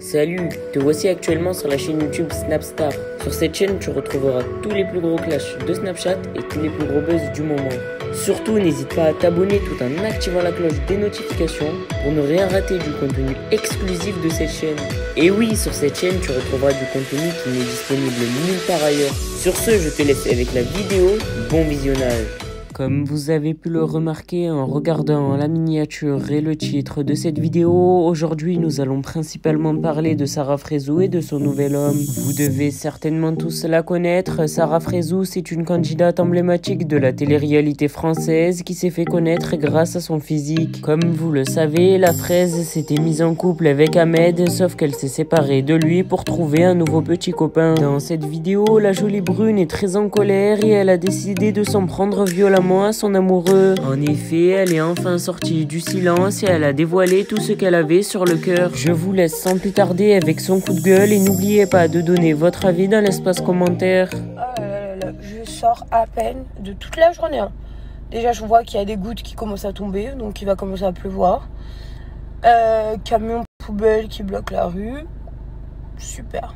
Salut, te voici actuellement sur la chaîne YouTube Snapstar. Sur cette chaîne, tu retrouveras tous les plus gros clashs de Snapchat et tous les plus gros buzz du moment. Surtout, n'hésite pas à t'abonner tout en activant la cloche des notifications pour ne rien rater du contenu exclusif de cette chaîne. Et oui, sur cette chaîne, tu retrouveras du contenu qui n'est disponible nulle part ailleurs. Sur ce, je te laisse avec la vidéo. Bon visionnage. Comme vous avez pu le remarquer en regardant la miniature et le titre de cette vidéo, aujourd'hui nous allons principalement parler de Sarah Frézou et de son nouvel homme. Vous devez certainement tous la connaître. Sarah Frézou, c'est une candidate emblématique de la télé-réalité française qui s'est fait connaître grâce à son physique. Comme vous le savez, la fraise s'était mise en couple avec Ahmed, sauf qu'elle s'est séparée de lui pour trouver un nouveau petit copain. Dans cette vidéo, la jolie brune est très en colère et elle a décidé de s'en prendre violemment à son amoureux. En effet, elle est enfin sortie du silence et elle a dévoilé tout ce qu'elle avait sur le cœur. Je vous laisse sans plus tarder avec son coup de gueule et n'oubliez pas de donner votre avis dans l'espace commentaire. Je sors à peine de toute la journée. Déjà, je vois qu'il y a des gouttes qui commencent à tomber, donc il va commencer à pleuvoir. Camion poubelle qui bloque la rue. Super.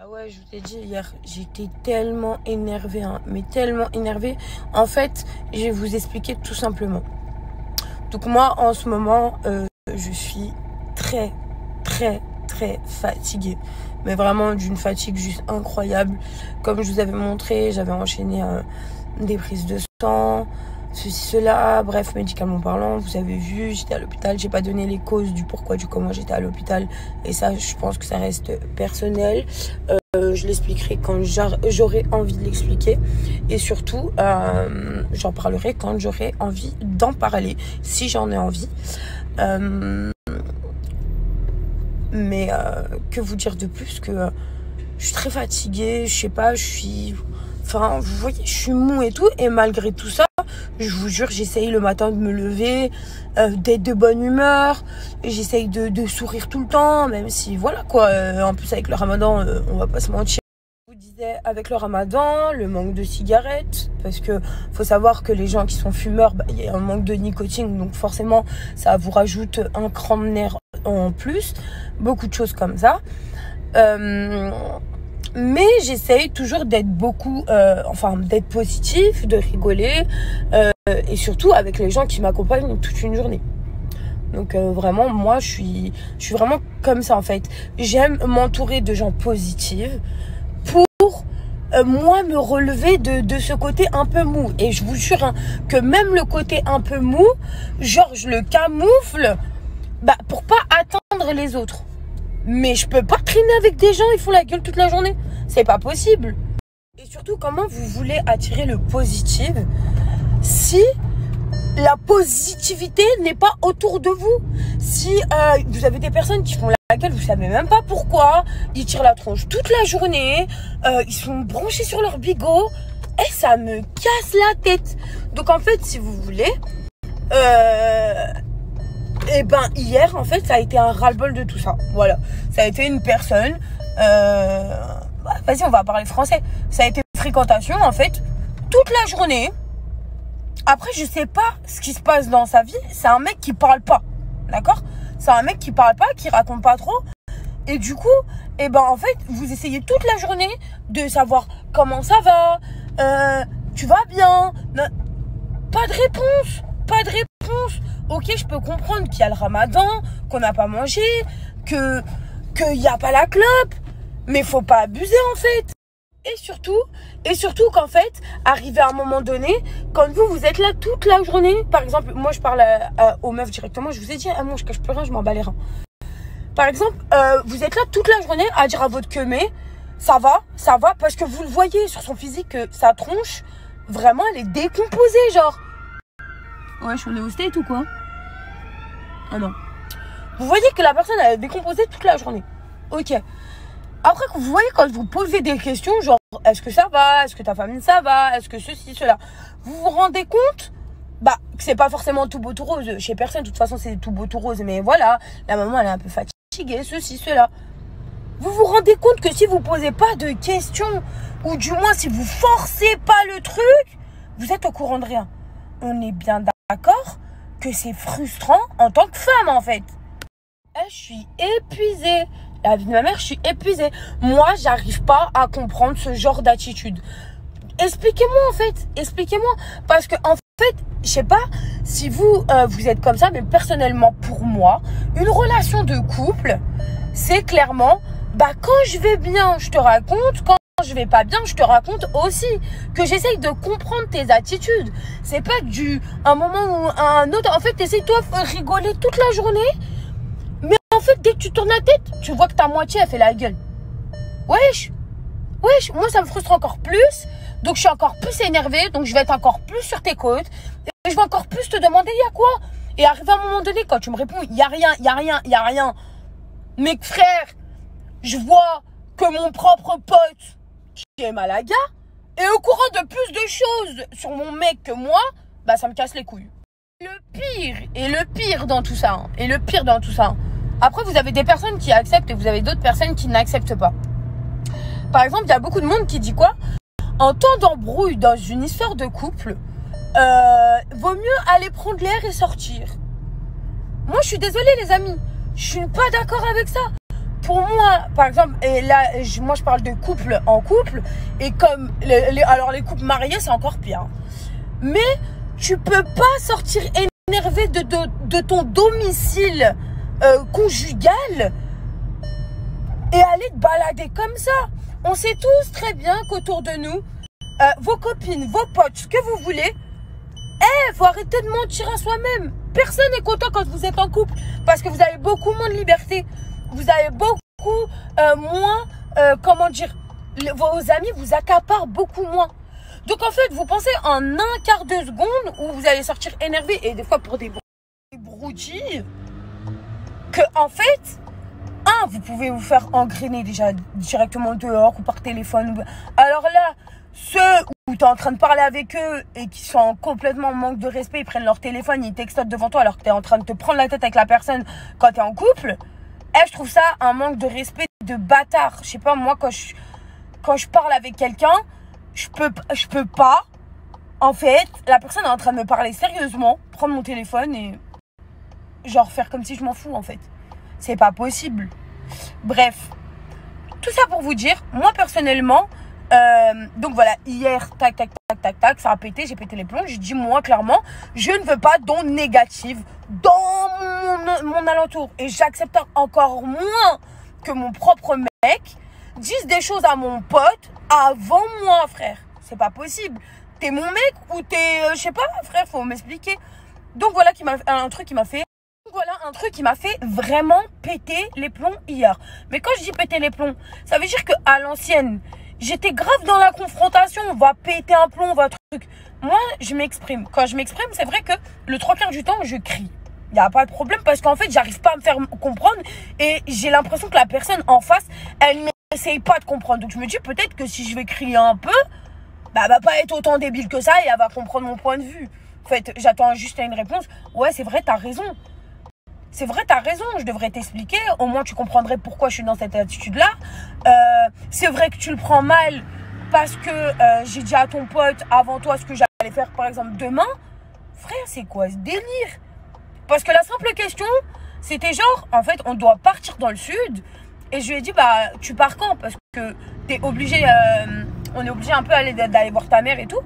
Ah ouais, je vous ai dit hier, j'étais tellement énervée, mais tellement énervée. En fait, je vais vous expliquer tout simplement. Donc moi, en ce moment, je suis très fatiguée. Mais vraiment d'une fatigue juste incroyable. Comme je vous avais montré, j'avais enchaîné des prises de sang, ceci, cela, bref, médicalement parlant, vous avez vu, j'étais à l'hôpital, j'ai pas donné les causes du pourquoi, du comment j'étais à l'hôpital, et ça, je pense que ça reste personnel. Je l'expliquerai quand j'aurai envie de l'expliquer, et surtout, j'en parlerai quand j'aurai envie d'en parler, si j'en ai envie. Mais que vous dire de plus que je suis très fatiguée, je sais pas, enfin, vous voyez, je suis mou et tout, et malgré tout ça, je vous jure, j'essaye le matin de me lever, d'être de bonne humeur, j'essaye de sourire tout le temps, même si, voilà quoi, en plus avec le ramadan, on va pas se mentir. Je vous disais, avec le ramadan, le manque de cigarettes, parce que faut savoir que les gens qui sont fumeurs, il y a un manque de nicotine, donc forcément, ça vous rajoute un cran de nerf en plus, beaucoup de choses comme ça. Mais j'essaye toujours d'être d'être positif, de rigoler, et surtout avec les gens qui m'accompagnent toute une journée. Donc vraiment, moi, je suis vraiment comme ça en fait. J'aime m'entourer de gens positifs pour moi me relever de ce côté un peu mou. Et je vous jure que même le côté un peu mou, genre je le camoufle pour pas atteindre les autres. Mais je peux pas traîner avec des gens, ils font la gueule toute la journée. C'est pas possible. Et surtout, comment vous voulez attirer le positif si la positivité n'est pas autour de vous? Si vous avez des personnes qui font la gueule, vous savez même pas pourquoi, ils tirent la tronche toute la journée, ils sont branchés sur leur bigot, et ça me casse la tête. Donc en fait, si vous voulez, et hier en fait ça a été un ras-le-bol de tout ça. Voilà, ça a été une personne, vas-y on va parler français, ça a été une fréquentation en fait toute la journée. Après je sais pas ce qui se passe dans sa vie, c'est un mec qui parle pas, d'accord, c'est un mec qui parle pas, qui raconte pas trop, et du coup en fait vous essayez toute la journée de savoir comment ça va, tu vas bien, pas de réponse. Ok, je peux comprendre qu'il y a le ramadan, qu'on n'a pas mangé, qu'il n'y a pas la clope, mais faut pas abuser en fait. Et surtout qu'en fait, arrivé à un moment donné, quand vous êtes là toute la journée, par exemple, moi je parle aux meufs directement, je vous ai dit, moi je cache plus rien, je m'en bats les reins. Par exemple, vous êtes là toute la journée à dire à votre queumé, ça va, parce que vous le voyez sur son physique que sa tronche, vraiment elle est décomposée, genre. Ouais, je suis allée au state ou quoi? Ah non. Vous voyez que la personne elle est décomposée toute la journée. Ok. Après, vous voyez quand vous posez des questions, genre, est-ce que ça va? Est-ce que ta famille ça va? Est-ce que ceci, cela? Vous vous rendez compte que c'est pas forcément tout beau tout rose. Chez personne, de toute façon, c'est tout beau tout rose. Mais voilà, la maman elle est un peu fatiguée, ceci, cela. Vous vous rendez compte que si vous posez pas de questions, ou du moins si vous forcez pas le truc, vous êtes au courant de rien. On est bien d'accord que c'est frustrant en tant que femme en fait. Je suis épuisée. La vie de ma mère, je suis épuisée. Moi, j'arrive pas à comprendre ce genre d'attitude. Expliquez-moi en fait, expliquez-moi. Parce que en fait, je sais pas si vous, vous êtes comme ça, mais personnellement pour moi, une relation de couple, c'est clairement, bah quand je vais bien, je te raconte, quand je vais pas bien, je te raconte aussi. Que j'essaye de comprendre tes attitudes. C'est pas un moment ou un autre. En fait, t'essayes toi de rigoler toute la journée. Mais en fait, dès que tu tournes la tête, tu vois que ta moitié, elle fait la gueule. Wesh, moi ça me frustre encore plus. Donc je suis encore plus énervée. Donc je vais être encore plus sur tes côtes. Et je vais encore plus te demander, il y a quoi? Et arrivé à un moment donné, quand tu me réponds, il y a rien. Mais frère, je vois que mon propre pote qui est Malaga est au courant de plus de choses sur mon mec que moi, bah ça me casse les couilles. Le pire dans tout ça, après vous avez des personnes qui acceptent et vous avez d'autres personnes qui n'acceptent pas. Par exemple, il y a beaucoup de monde qui dit quoi? En temps d'embrouille dans une histoire de couple, vaut mieux aller prendre l'air et sortir. Moi je suis désolée les amis, je suis pas d'accord avec ça. Pour moi, par exemple, et là, moi je parle de couple en couple, et comme alors les couples mariés, c'est encore pire. Mais tu peux pas sortir énervé de ton domicile conjugal et aller te balader comme ça. On sait tous très bien qu'autour de nous, vos copines, vos potes, ce que vous voulez, faut arrêter de mentir à soi-même. Personne n'est content quand vous êtes en couple parce que vous avez beaucoup moins de liberté. Vous avez beaucoup moins, vos amis vous accaparent beaucoup moins. Donc en fait, vous pensez en un quart de seconde où vous allez sortir énervé et des fois pour des broutilles, que en fait, vous pouvez vous faire engrainer déjà directement dehors ou par téléphone. Alors là, ceux où tu es en train de parler avec eux et qui sont complètement en manque de respect, ils prennent leur téléphone, ils textent devant toi alors que tu es en train de te prendre la tête avec la personne quand tu es en couple. Je trouve ça un manque de respect de bâtard. Je sais pas, moi, quand je parle avec quelqu'un, je peux pas. En fait, la personne est en train de me parler sérieusement, prendre mon téléphone et genre faire comme si je m'en fous, en fait. C'est pas possible. Bref, tout ça pour vous dire, moi, personnellement, donc voilà, hier, tac, ça a pété, j'ai pété les plombs. Je dis, moi, clairement, je ne veux pas d'ondes négatives dans mon alentour. Et j'accepte encore moins que mon propre mec dise des choses à mon pote avant moi, frère. C'est pas possible. T'es mon mec ou t'es, je sais pas, frère, faut m'expliquer. Donc voilà un truc qui m'a fait vraiment péter les plombs hier. Mais quand je dis péter les plombs, ça veut dire qu'à l'ancienne, j'étais grave dans la confrontation. On va péter un plomb, on va truc. Moi, je m'exprime. Quand je m'exprime, c'est vrai que le 3/4 du temps, je crie. Il n'y a pas de problème parce qu'en fait, j'arrive pas à me faire comprendre et j'ai l'impression que la personne en face, elle n'essaye pas de comprendre. Donc je me dis peut-être que si je vais crier un peu, bah, elle va pas être autant débile que ça et elle va comprendre mon point de vue. En fait, j'attends juste une réponse. Ouais, c'est vrai, t'as raison. C'est vrai, t'as raison, je devrais t'expliquer. Au moins, tu comprendrais pourquoi je suis dans cette attitude-là. C'est vrai que tu le prends mal parce que j'ai dit à ton pote avant toi ce que j'allais faire, par exemple, demain. Frère, c'est quoi ce délire? Parce que la simple question, c'était genre, en fait, on doit partir dans le sud. Et je lui ai dit, bah, tu pars quand? Parce que t'es obligé, on est obligé un peu d'aller voir ta mère et tout.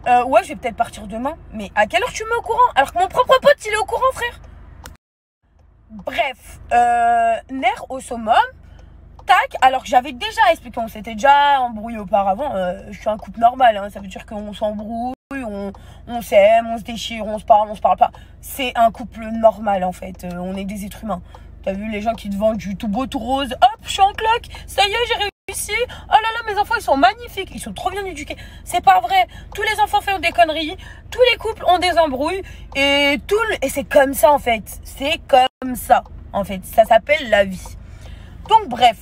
Ouais, je vais peut-être partir demain. Mais à quelle heure tu me mets au courant? Alors que mon propre pote, il est au courant, frère. Bref, nerf au summum. Tac, alors que j'avais déjà expliqué, on s'était déjà embrouillé auparavant. Je suis un couple normal, hein, ça veut dire qu'on s'embrouille, on s'aime, on se déchire, on se parle pas. C'est un couple normal en fait, on est des êtres humains. T'as vu les gens qui te vendent du tout beau, tout rose, hop, je suis en claque, ça y est, j'ai réussi. Oh là là, mes enfants, ils sont magnifiques, ils sont trop bien éduqués. C'est pas vrai, tous les enfants font des conneries, tous les couples ont des embrouilles, et c'est comme ça en fait. C'est comme ça, en fait. Ça s'appelle la vie. Donc bref,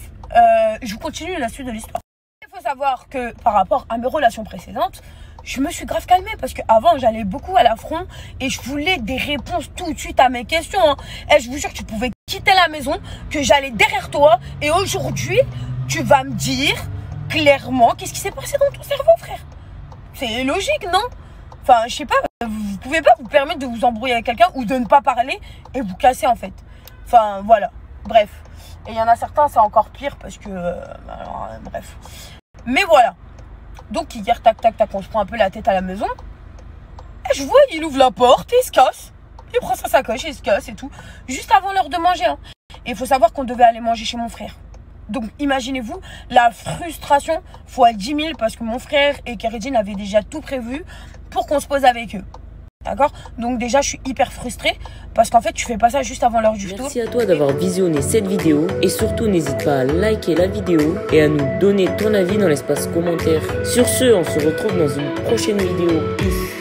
je vous continue la suite de l'histoire. Il faut savoir que par rapport à mes relations précédentes, je me suis grave calmée parce qu'avant, j'allais beaucoup à l'affront et je voulais des réponses tout de suite à mes questions. Hein. Et je vous jure que tu pouvais quitter la maison, que j'allais derrière toi. Et aujourd'hui, tu vas me dire clairement qu'est-ce qui s'est passé dans ton cerveau, frère. C'est logique, non? Enfin, je sais pas, vous pouvez pas vous permettre de vous embrouiller avec quelqu'un ou de ne pas parler et vous casser en fait. Enfin, voilà. Bref. Et il y en a certains, c'est encore pire parce que... bref. Mais voilà. Donc hier, tac, tac, tac, on se prend un peu la tête à la maison. Et je vois, il ouvre la porte et il se casse. Il prend sa sacoche et il se casse et tout. Juste avant l'heure de manger. Hein. Et il faut savoir qu'on devait aller manger chez mon frère. Donc imaginez-vous la frustration fois 10 000 parce que mon frère et Keredine avaient déjà tout prévu pour qu'on se pose avec eux. D'accord? Donc déjà je suis hyper frustrée parce qu'en fait tu fais pas ça juste avant l'heure du retour. Merci à toi d'avoir visionné cette vidéo et surtout n'hésite pas à liker la vidéo et à nous donner ton avis dans l'espace commentaire. Sur ce, on se retrouve dans une prochaine vidéo. Peace.